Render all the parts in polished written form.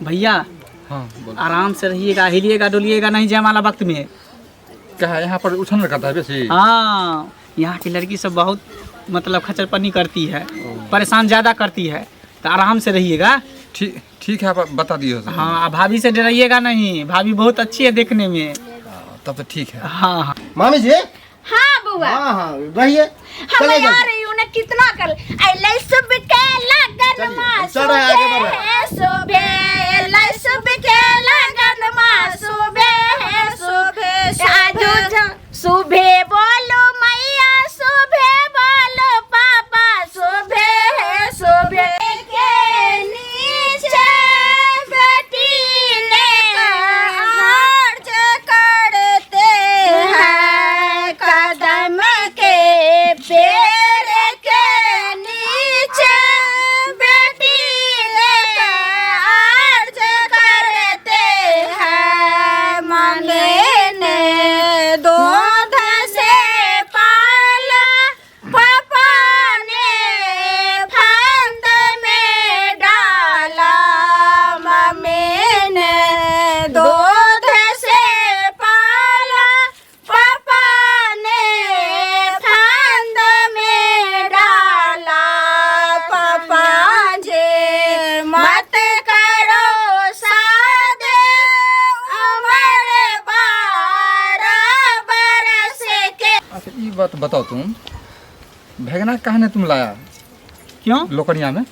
भैया हाँ आराम से रहिएगा, हिलिएगा डोलिएगा नहीं जयमाला वक्त में। क्या है यहाँ पर उछल करता है वैसे? हाँ, यहाँ की लड़की सब बहुत मतलब खचरपनी करती है, परेशान ज़्यादा करती है, तो आराम से रहिएगा। ठीक है, आप बता दिए। हाँ, भाभी से डराइएगा नहीं, भाभी बहुत अच्छी है देखने में। तब तो ठीक है। हाँ हाँ मामी जी। हाँ बुआ। हाँ रहिए। हम आ रही हूँ ना, कितना कर अलै सुबह के लगन मां सुबह लै सुबह के लगन मां सुबह साजो सुबह बोलो मैया सुबह बोलो पापा सुबह के नीचे बेटी ने अर्ज करते हैं कदम के पेड़ के नीचे बेटी ने अर्ज करते हैं मांगे ने दूध से पाला पापा ने फंद में डाला मम्मी ने दूध से पाला पापा ने फंद में डाला पापा जी मत करो शादी उम्र 12 बरस के। अच्छा ये बात बताओ, तुम भैगना कहाँ ने तुम लाया क्यों? लोकनिया में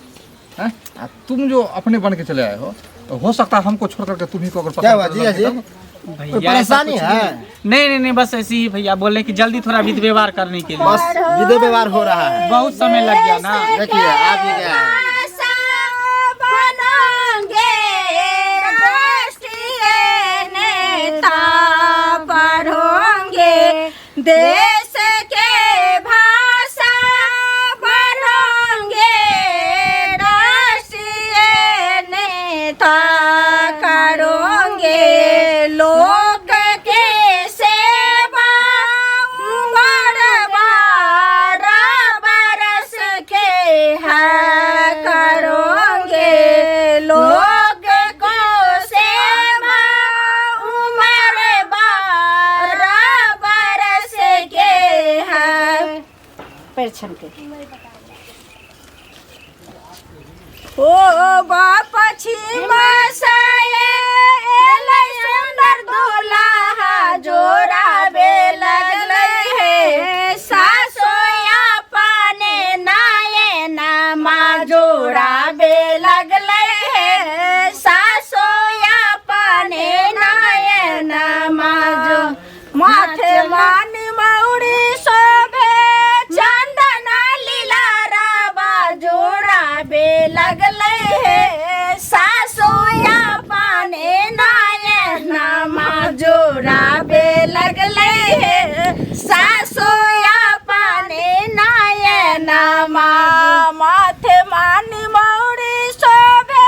हैं? तुम जो अपने बन के चले आए हो सकता है हमको छोड़ करके तुम्ही को अगर क्या पसंद बात जी? भैया ऐसा परेशानी कुछ है? नहीं, बस ऐसे ही भैया बोले कि जल्दी थोड़ा विध व्यवहार करने के लिए। बस विधि व्यवहार हो रहा है। बहुत समय लग गया ना। देखिए आ भी गया है। देश के भाषा बनोगे राष्ट्रीय नेता करोगे लोग के सेवा उम्र 12 बरस के है करोगे लोग को सेवा उम्र 12 बरस के है परछन के ओ बाप छिमासाए एलै सुंदर दुल्हा जोरा बे लगलै है सासोया पाने नाये नामा जोरा बे लगलै है सासोया पाने नाये नामा जो माथे मानी मौड़ी शोभे चंदना लीला राबा जोड़ा बे लगलै है सासोया पाने नाये नामा जोड़ा बे लगलै है सासोया पाने नाये नामा माथे मानी मौड़ी शोभे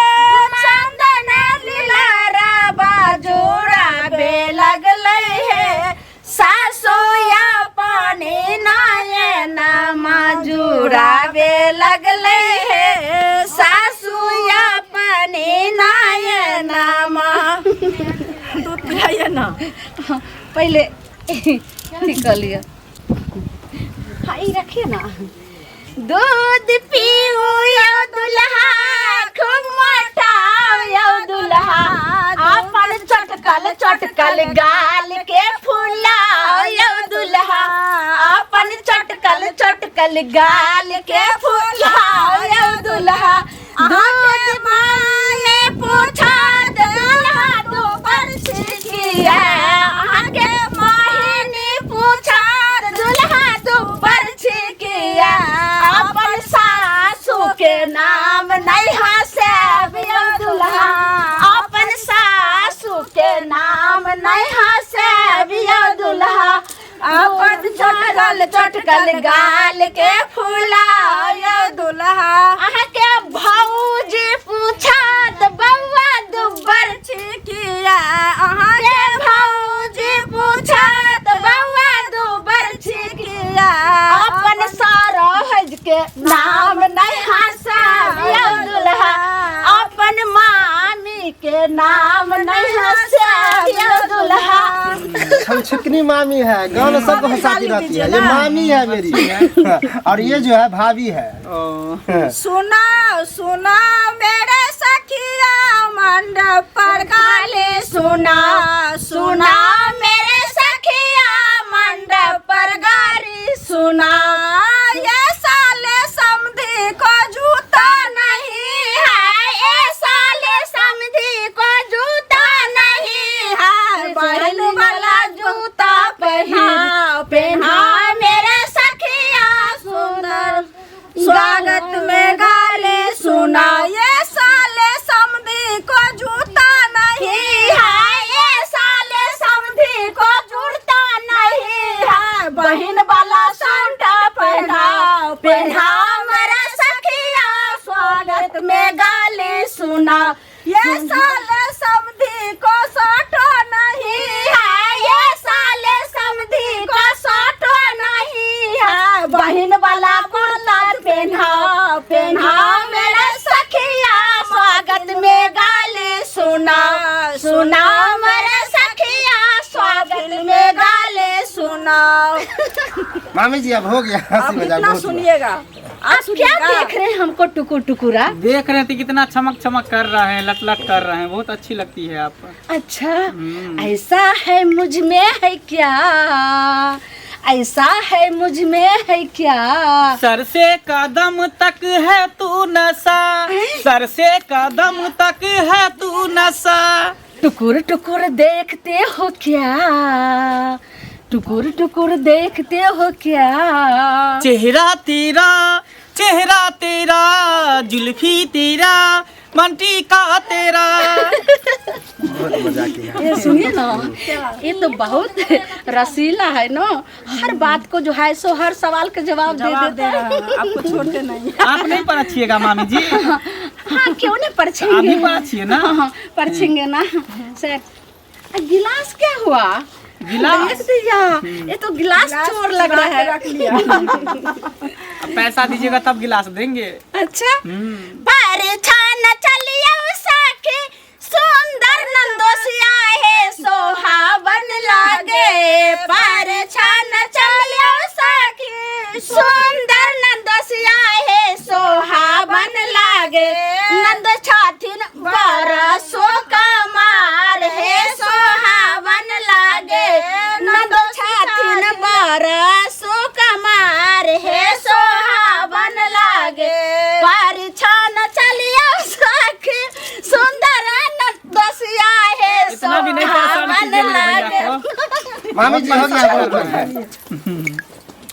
चंदना लीला राबा जोड़ा बे लगलै है सासोया पाने नाये नामा जोड़ा बे लगलै है सासुया पाने नाये नामा दूध पिलाइए ना पहले निकलिए। हाई रखिए ना। दूध पीऊ यो दुल्हा खूब मोटाओ यो दुल्हा अपन चटकल गाल के फुलाओ यो दुल्हा अपन चटकल गाल के फुलाओ यो दुल्हा दूध माँ ने पूछा दुल्हा दो वर्ष की है आगे माही पूछा दुल्हा दो वर्ष की है अपन सासू के नाम नहीं हंसे यो दुल्हा अपन सासू के नाम नहीं हंसे यो दुल्हा अपन चटकल गाल के फुलाओ दुल्हा आके भौजी पूछा तो बउआ दुबर छिकिया के भौजी पूछा तो बउआ दुबर छिकिया अपन सारा हज के नाम नहीं हंसा दुल्हा अपन मामी के नाम नहीं हंसाया दुल्हा। हम छिकनी मामी है, गाँव में सबको हंसाती रहती है। ये मामी है मेरी और ये जो है भाभी है। सुना सुना मेरे सखिया मंडप पर गाले सुना सुना मेरे सखिया मंडप पर गाली सुना। ये साले समधी को जूता नहीं है, ये साले समधी को जूता नहीं है। बहन वाला जूता पहना पहना मेरे सखिया सुंदर स्वागत में गाले सुना। ये साले समधी को जूता नहीं है, ये साले समधी को जूता नहीं है। बहन वाला सांटा पहना पहना मेरा सखिया स्वागत में गाले सुना। ये साले समधी को साटो नहीं है, ये साले समधी को साटो नहीं है। बहन वाला कुर्ता पहना पहना मेरा सखिया स्वागत में गाले सुना सुना मेरे सखिया स्वागत में गाले सुना। मामी जी अब हो गया, हंसी मजाक बहुत हुआ। सुनिएगा आप क्या देख रहे हैं हमको टुकुर टुकुरा? देख रहे थे कितना चमक चमक कर रहे हैं, लट लट कर रहे हैं, बहुत अच्छी लगती है आप। अच्छा ऐसा है मुझ में है क्या, ऐसा है मुझ में है क्या? सर से कदम तक है तू नशा, सर से कदम तक है तू नशा। टुकुर टुकुर देखते हो क्या, टुकुर टुकुर देखते हो क्या? चेहरा तेरा जुल्फी तेरा मंटी का तेरा। बहुत मजा किया। ये सुनिए ना, ये तो बहुत रसीला है ना, हर बात को जो है सो हर सवाल का जवाब दे देता है। आपको छोड़ते नहीं। आप नहीं परछिएगा मामी जी। हाँ क्यों नहीं परछेंगे? आप भी परछिए ना। हाँ, परछेंगे ना। सर गिलास क्या हुआ? गिलास? देख दिया, ये तो गिलास चोर लग रहा है। रख लिया। पैसा दीजिएगा तब गिलास देंगे। अच्छा परछान चलिया सखी सुंदर नंदोसिया है सोहावन लागे। परछान चलिया सखी सुंदर नंदोसिया है सोहावन लागे। नंद छाथिन बरसो कमार है सोहावन लागे। नंद छाथिन बरसो कमार है सोहावन लागे। परिछान चलिया सखी सुंदर नंदोसिया है इतना भी नहीं परेशान सोहावन कीजिए मेरे भैया लागे। को। मामी जी हो गया,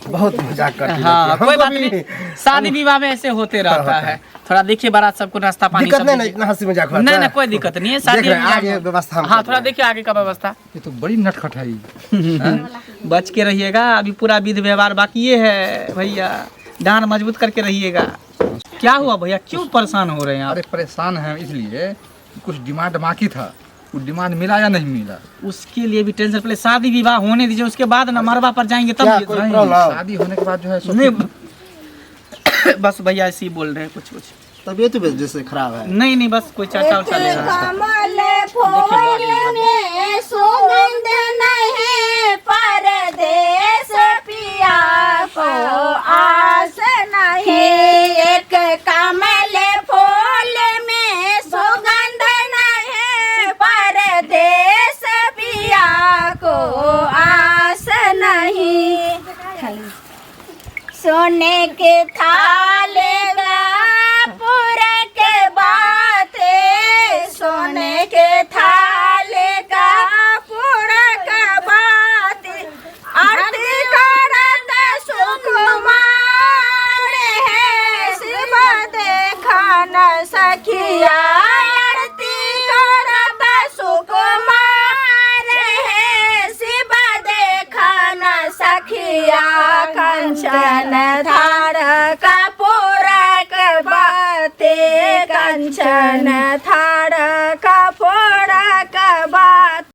बहुत मजाक करती हाँ रहती है। कोई बात हमको भी नहीं, शादी विवाह में ऐसे होते रहता है। थोड़ा देखिए बारात सबको नाश्ता पानी दिक्कत सब नहीं ना, दीजिए। इतना हंसी मजाक होता नहीं है। नहीं कोई दिक्कत नहीं है, देख शादी रहे हैं, विवाह आगे में- व्यवस्था हम हाँ कर थोड़ा रहे हैं। देखिए आगे का व्यवस्था। ये तो बड़ी नटखट है ये। बच के रहिएगा, अभी पूरा विध व्यवहार बाकी ये है भैया, डांड मजबूत करके रहिएगा। क्या हुआ भैया, क्यों परेशान हो रहे हैं आप? अरे परेशान है इसलिए कुछ डिमांड बाकी था, कुछ डिमांड मिला या नहीं मिला। उसके लिए भी टेंशन, पहले शादी विवाह होने दीजिए, उसके बाद ना मरवा पर जाएंगे तब क्या ये- कोई नहीं, प्रॉब्लम? शादी होने के बाद जो है सो नहीं बस भैया ऐसे ही बोल रहे हैं कुछ कुछ। तबीयत वजह से खराब है। नहीं नहीं बस कोई चाचा उचा ले रहा है। कमल फूल में सुगंध नहीं, परदेस पिया को आस नहीं। एक कमल फूल में सुगंध नहीं, परदेस पिया को आस नहीं। सोने के थाले का पूरा के बाते, सोने के थाले का पूरा का बाते। आरती करत सुकुमार है शिव देखा न सखिया। आरती करत सुकुमार है शिव देखा न सखिया। कंचन धार का पूरा के बाते, कंचन धार